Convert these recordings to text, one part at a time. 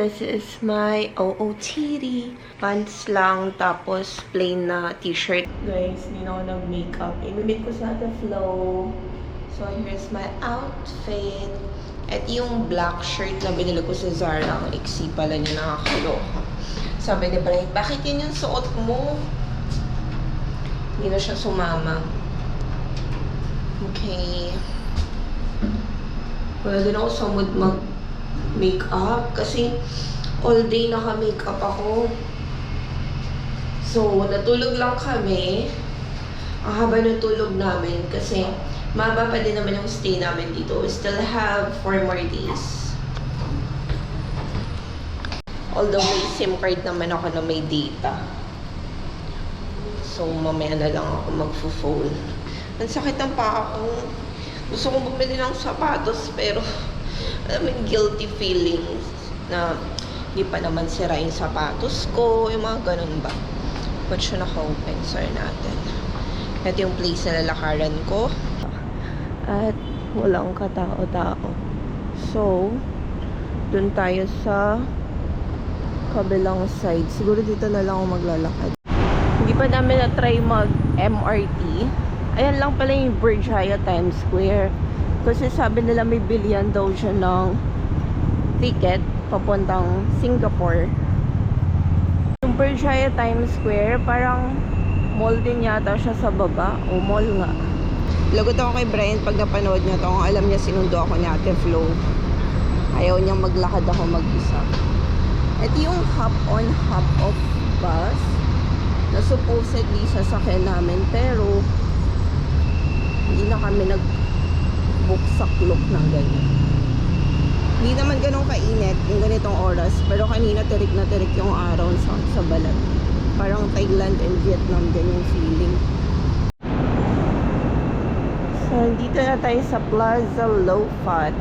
This is my OOTD. Pants lang, tapos plain na t-shirt. Guys, hindi na ako nag-makeup. I-meet ko sa The Flow. So, here's my outfit. At yung black shirt na binili ko sa Zara, ang iksi pala niya, nakakaloka. Sabi ni Brian, bakit yun yung suot mo? Hindi na siya sumama. Okay. Wala din ako sa mood mag-makeup kasi all day naka-makeup ako. So, natulog lang kami. Ang haba ng tulog namin kasi mahaba pa din naman yung stay namin dito. We still have 4 more days. Although may SIM card naman ako na may data. So, mamaya na lang ako magfo-phone. Ang sakit ng paa ko. Gusto kong bumili ng sapatos pero alam mo yung guilty feelings na hindi pa naman sira yung sapatos ko. Yung mga ganun ba. Ba't siya naka-open? Sorry natin. Ito yung place na lalakaran ko. At walang katao-tao. So, dun tayo sa kabilang side. Siguro dito na lang ako maglalakad. Hindi pa namin na-try mag-MRT. Ayan lang pala yung Berjaya Times Square. Kasi sabi nila may billion daw siya ng ticket papuntang Singapore. Yung Berjaya Times Square, parang mall din yata siya sa baba. O mall nga. Lagot ako kay Brian pag napanood niya to. Kung alam niya sinundo ako ni Ate Flo. Ayaw niyang maglakad ako mag-isa. Ito yung hop-on, hop-off bus na supposedly sasakyan namin. Pero hindi na kami nag-book sa clock ng ganyan. Hindi naman ganun kainit yung ganitong oras. Pero kanina tirik na tirik yung araw sa balat. Parang Thailand and Vietnam din yung feeling. So, dito na tayo sa Plaza Lofat.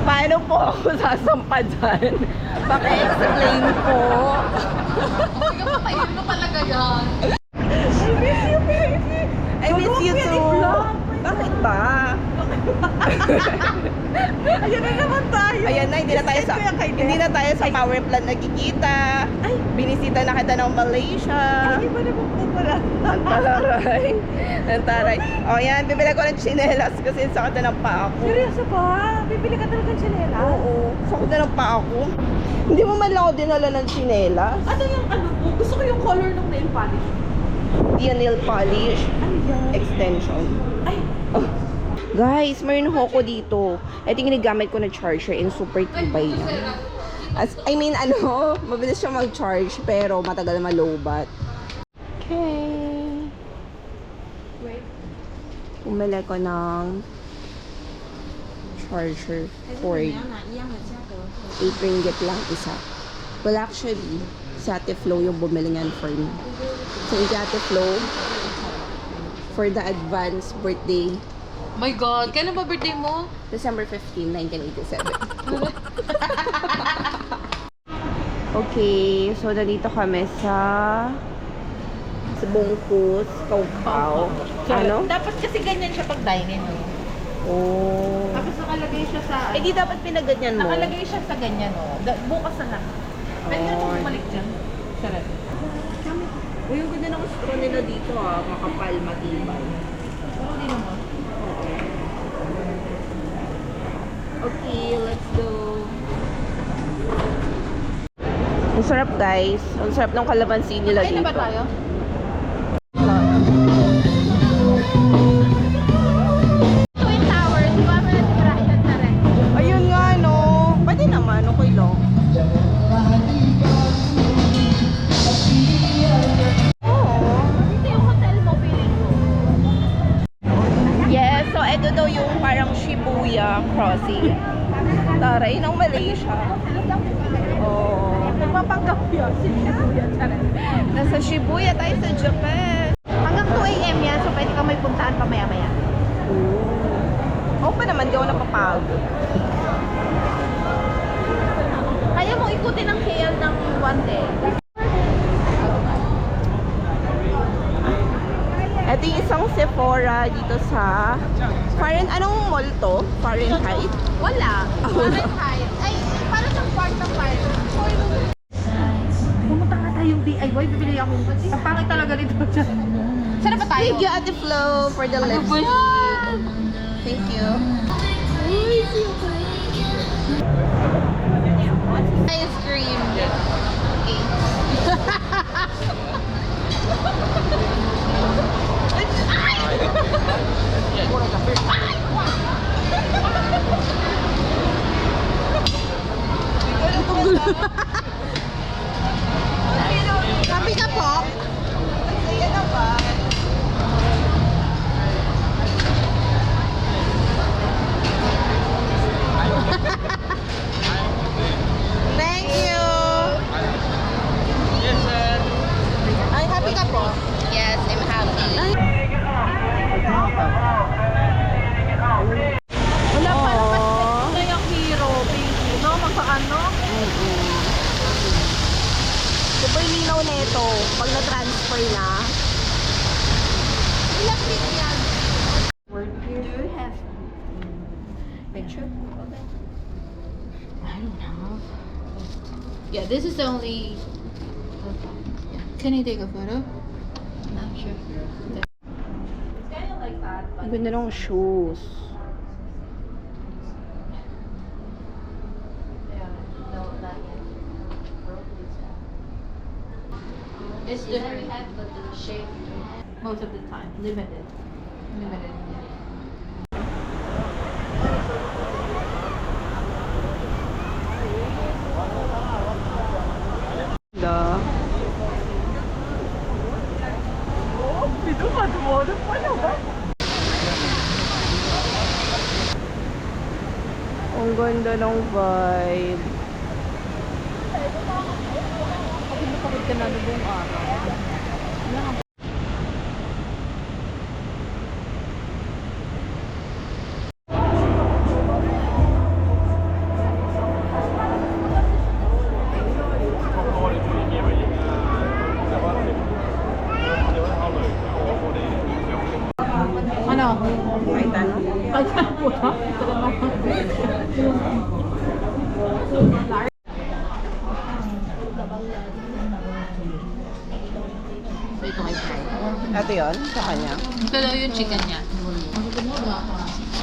Paano po ako sasampa dyan? Paki-explain po. Hindi ka papayin mo talaga yan. I miss you too. Bakit ba? Ayan na naman tayo. Ayan na, hindi na tayo sa power plant nagkikita. Ay, binisita na kita ng Malaysia. Hindi ba naman po pala? Ang taray. O yan, bibili ko ng tsinelas kasi sakit na ng paa ko. Seryoso ba? Bibili ka talaga ng tsinelas? Oo, sakit na ng paa ko. Hindi mo man lang ako dinala ng tsinelas. Ano yung ano po? Gusto ko yung color ng nail polish. Di yan nail polish. Ano yan? Extension. Ay, Guys, mayroon ako dito. Ito yung ginagamit ko na charger and super tibay niya. Mabilis siya mag-charge pero matagal malobat. Okay. wait. Pumili ko ng charger cord. 8 ringgit lang isa. Well, actually, si Ate Flo yung bumili niyan for me. So, si Ate Flo, for the advance birthday, My God, kailan ba birthday mo? December 15, 1987. Okay, so nandito kami sa Bungkus, Kaukau. Ano? Dapat kasi ganyan siya pag dining. Oh. Tapos nakalagay siya sa... Eh di dapat pinaganyan mo. Nakalagay siya sa ganyan, oh. Bukas na lang. Pwede ka naman bumalik dyan. Sarap. Uy, yung ganda ng straw nila dito makapal, matibay. Parang di naman. Okay, let's go. Ang sarap guys. Ang sarap ng kalamansi nila Ay, dito. na ba tayo? Twin Towers, di ba? May natirahitan na rin. Ayun nga no. Pwede naman, okay lang. Dito yung hotel mo, feeling ko. Yes, so ito daw yung parang Shibuya crossing. Taray ng Malaysia. Oh. Nagpapanggap yun. Si Shibuya, tsara. Nasa Shibuya tayo sa Japan. Hanggang 2 AM yan, so pwede ka may puntahan pa maya-maya. Oo pa naman, di ako napapagod. Kaya mo ikutin ang KL ng one day. Ito Ito yung isang Sephora dito sa anong mall to? Fahrenheit? Wala. Fahrenheit. Ay, para sa part ng Fahrenheit. Pumunta nga tayong DIY. Bibili ako. Ang pangit talaga dito. Saan ba tayo? Thank you, Ate Flo, for the lipstick. Thank you. Ice cream. Sabi ka po? Ayan na ba? Thank you. Yes, sir. Ay, happy ka po? Yes, I'm happy. Wala pa naman na yung hero, baby. No, magpaano? Super linaw na ito. Pag na-transfer na. Ilang feet yan? Do you have Picture? I don't know. Yeah, this is the only. Can I take a photo? Not sure. It's kind of like that, but Ganda ng shoes. yeah, no, not yet. It's different, but the shape most of the time limited. Da. Ang ganda ng vibe. Kapag napagod ka na buong araw. Ano? Kahit ano? Ay, po na? Ito kay Fry. Ito yun? Sa kanya? Ito daw yung chicken niya.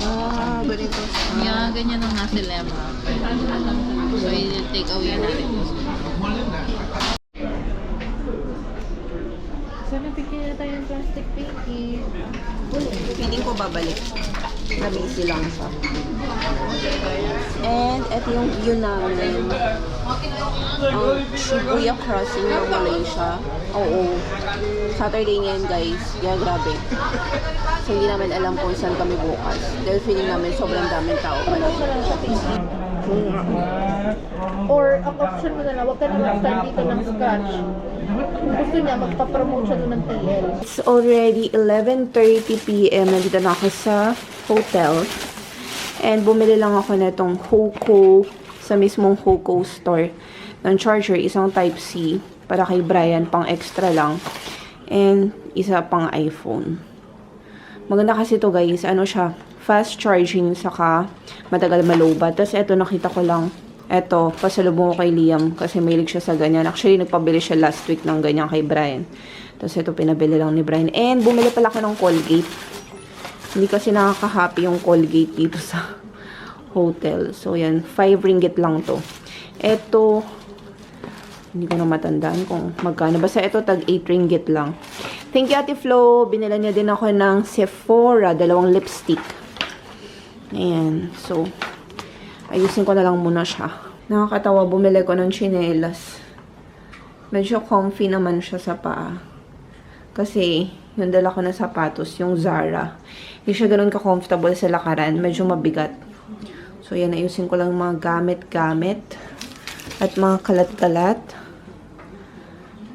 Ah, ganito. Yeah, ganyan ang nasa lemma. So, i-take away natin. Sana bigyan na tayo ng plastic pinky. Feeling ko babalik. Na-busy lang siya. And ito yung view namin. Ang Shibuya Crossing ng Malaysia. Oo. Saturday ngayon guys. Yeah, grabe. So hindi namin alam kung saan kami bukas. Dahil feeling namin sobrang daming tao pa lang. Or ang option mo na lang, huwag ka na mag-start dito ng scratch. Kung gusto niya, magpa-promote siya doon ng TL. It's already 11:30 p.m. Nandito na ako sa hotel. And bumili lang ako na itong Hoco sa mismong Hoco store ng charger, isang Type-C para kay Brian, pang extra lang. And isa pang iPhone. Maganda kasi ito guys, ano siya, fast charging saka matagal malobat. Tapos ito nakita ko lang, ito, pasalubong ko kay Liam kasi mahilig siya sa ganyan. Actually, nagpabili siya last week ng ganyan kay Brian. Tapos ito, pinabili lang ni Brian. And bumili pala ako ng Colgate. Hindi kasi nakaka-happy yung Colgate dito sa hotel. So, yan. 5 ringgit lang to. Ito, hindi ko na matandaan kung magkano. Basta ito, tag 8 ringgit lang. Thank you, Ate Flo. Binila niya din ako ng Sephora, 2 lipstick. Ayan. So, ayusin ko na lang muna siya. Nakakatawa, bumili ko ng tsinelas. Medyo comfy naman siya sa paa. Kasi, yung dala ko na sapatos, yung Zara. Hindi siya ganun ka-comfortable sa lakaran. Medyo mabigat. So, yan, ayusin ko lang mga gamit-gamit. At mga kalat-kalat.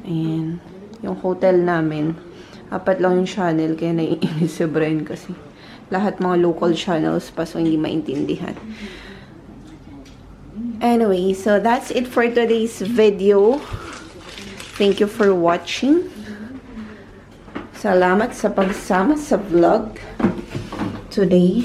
Ayan. Yung hotel namin. 4 lang yung channel, kaya naiinis si Brian kasi. Lahat mga local channels pa, so hindi maintindihan. Anyway, so that's it for today's video. Thank you for watching. Salamat sa pagsama sa vlog today.